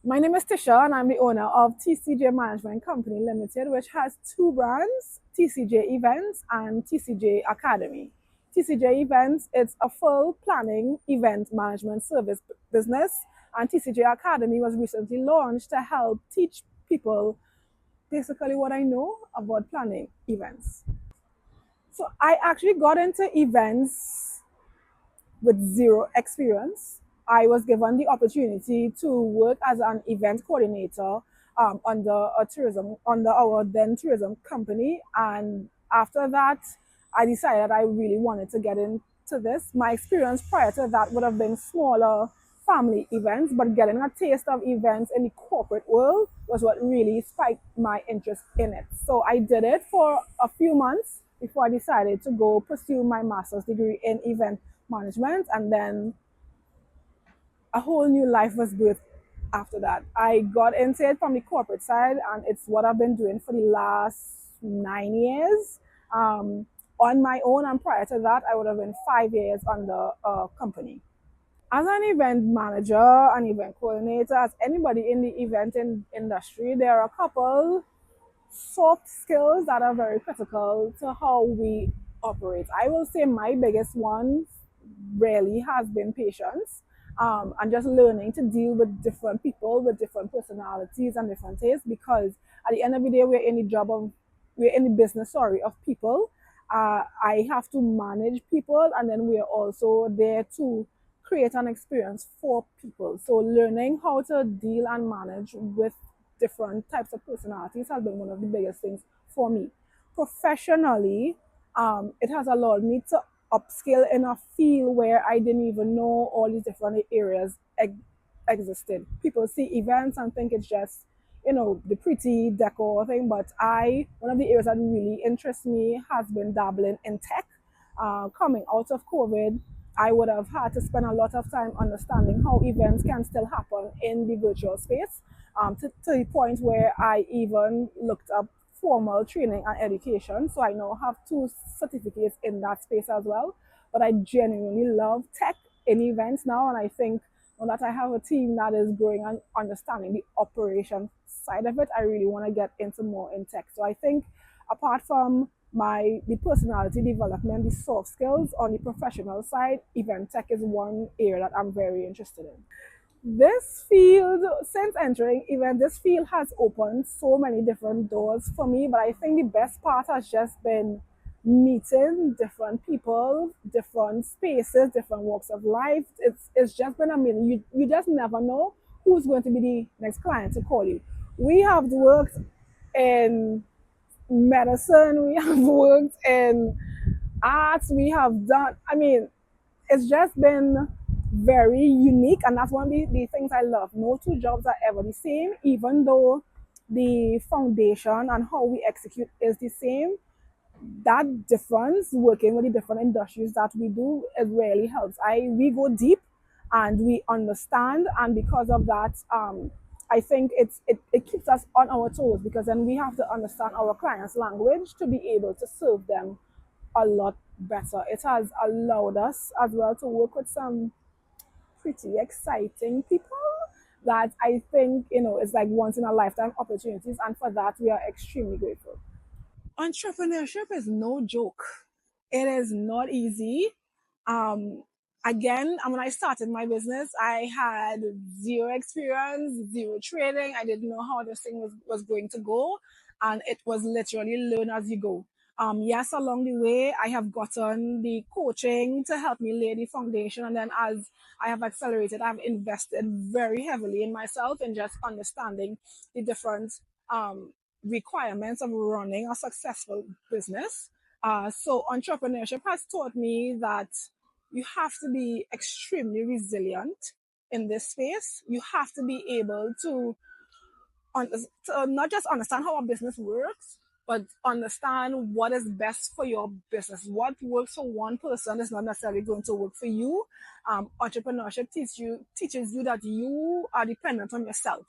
My name is Tisha, and I'm the owner of TCJ Management Company Limited, which has two brands, TCJ Events and TCJ Academy. TCJ Events is a full planning event management service business, and TCJ Academy was recently launched to help teach people basically what I know about planning events. So I actually got into events with zero experience. I was given the opportunity to work as an event coordinator under our then tourism company, and after that, I decided I really wanted to get into this. My experience prior to that would have been smaller family events, but getting a taste of events in the corporate world was what really spiked my interest in it. So I did it for a few months before I decided to go pursue my master's degree in event management, and then a whole new life was birthed after that. I got into it from the corporate side, and it's what I've been doing for the last 9 years on my own. And prior to that, I would have been 5 years under a company. As an event manager, an event coordinator, as anybody in the industry, there are a couple soft skills that are very critical to how we operate. I will say my biggest one really has been patience, and just learning to deal with different people with different personalities and different tastes, because at the end of the day, we're in the business, sorry, of people. I have to manage people, and then we are also there to create an experience for people. So learning how to deal and manage with different types of personalities has been one of the biggest things for me. Professionally, it has allowed me to upskill in a field where I didn't even know all these different areas existed. People see events and think it's just, the pretty decor thing, but one of the areas that really interests me has been dabbling in tech. Coming out of COVID, I would have had to spend a lot of time understanding how events can still happen in the virtual space, to the point where I even looked up formal training and education. So I now have two certificates in that space as well. But I genuinely love tech in events now, and I think now that I have a team that is growing and understanding the operation side of it, I really want to get into more in tech. So I think apart from the personality development, the soft skills on the professional side, event tech is one area that I'm very interested in. This field, since entering event, this field has opened so many different doors for me, but I think the best part has just been meeting different people, different spaces, different walks of life. It's just been amazing. You just never know who's going to be the next client to call you. We have worked in medicine, we have worked in arts, we have done, it's just been very unique, and that's one of the things I love. No two jobs are ever the same, even though the foundation and how we execute is the same. That difference, working with the different industries that we do, it really helps. We go deep and we understand, and because of that, I think it keeps us on our toes, because then we have to understand our clients' language to be able to serve them a lot better. It has allowed us as well to work with some pretty exciting people that I think, is like once in a lifetime opportunities. And for that, we are extremely grateful. Entrepreneurship is no joke. It is not easy. Um, Again, and when I started my business, I had zero experience, zero training. I didn't know how this thing was going to go. And it was literally learn as you go. Yes, along the way, I have gotten the coaching to help me lay the foundation. And then as I have accelerated, I've invested very heavily in myself and just understanding the different requirements of running a successful business. So entrepreneurship has taught me that you have to be extremely resilient in this space. You have to be able to, not just understand how a business works, but understand what is best for your business. What works for one person is not necessarily going to work for you. Entrepreneurship teaches you that you are dependent on yourself.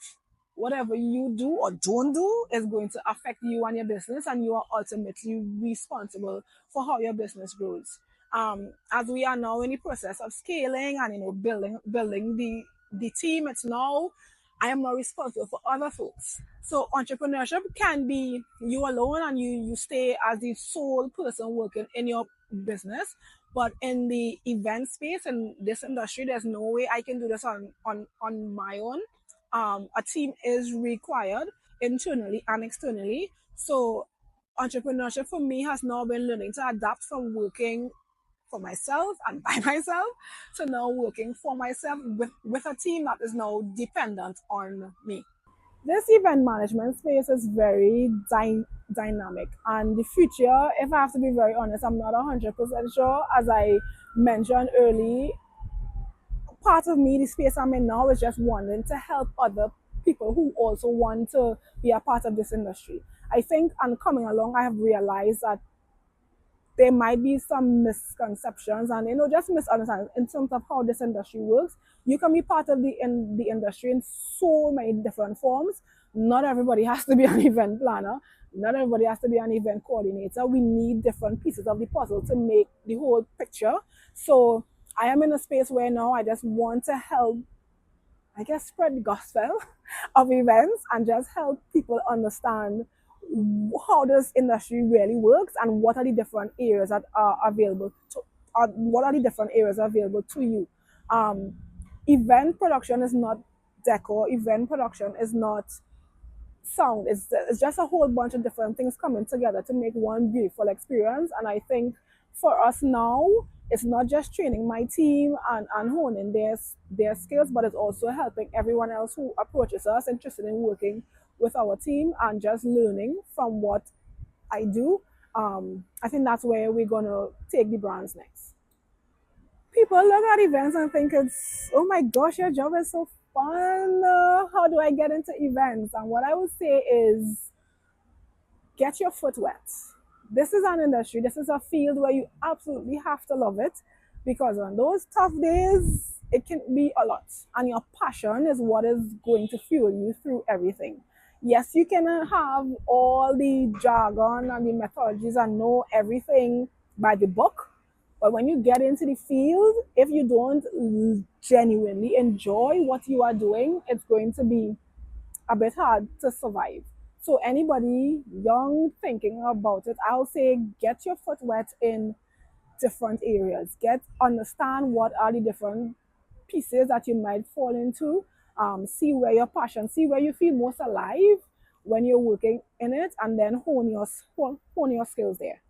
Whatever you do or don't do is going to affect you and your business, and you are ultimately responsible for how your business grows. As we are now in the process of scaling and building the team, it's now I am not responsible for other folks. So entrepreneurship can be you alone and you stay as the sole person working in your business. But in the event space in this industry, there's no way I can do this on my own. A team is required internally and externally. So entrepreneurship for me has now been learning to adapt from working for myself and by myself to now working for myself with a team that is now dependent on me. This event management space is very dynamic, and the future, if I have to be very honest, I'm not 100% sure. As I mentioned early, part of me, the space I'm in now, is just wanting to help other people who also want to be a part of this industry. I think, and coming along, I have realized that there might be some misconceptions and just misunderstandings in terms of how this industry works. You can be part of the industry in so many different forms. Not everybody has to be an event planner. Not everybody has to be an event coordinator. We need different pieces of the puzzle to make the whole picture. So I am in a space where now I just want to help, I guess, spread the gospel of events and just help people understand how this industry really works and what are the different areas that are available to what are the different areas available to you. um, Event production is not decor. Event production is not sound. It's just a whole bunch of different things coming together to make one beautiful experience. And I think for us now, it's not just training my team and honing their skills, but it's also helping everyone else who approaches us interested in working with our team and just learning from what I do. I think that's where we're gonna take the brands next. People look at events and think it's, oh my gosh, your job is so fun. How do I get into events? And what I would say is get your foot wet. This is an industry, this is a field where you absolutely have to love it, because on those tough days, it can be a lot. And your passion is what is going to fuel you through everything. Yes, you can have all the jargon and the methodologies and know everything by the book, but when you get into the field, if you don't genuinely enjoy what you are doing, it's going to be a bit hard to survive. So anybody young thinking about it, I'll say get your foot wet in different areas. Understand what are the different pieces that you might fall into. See where your passion, see where you feel most alive when you're working in it, and then hone your skills there.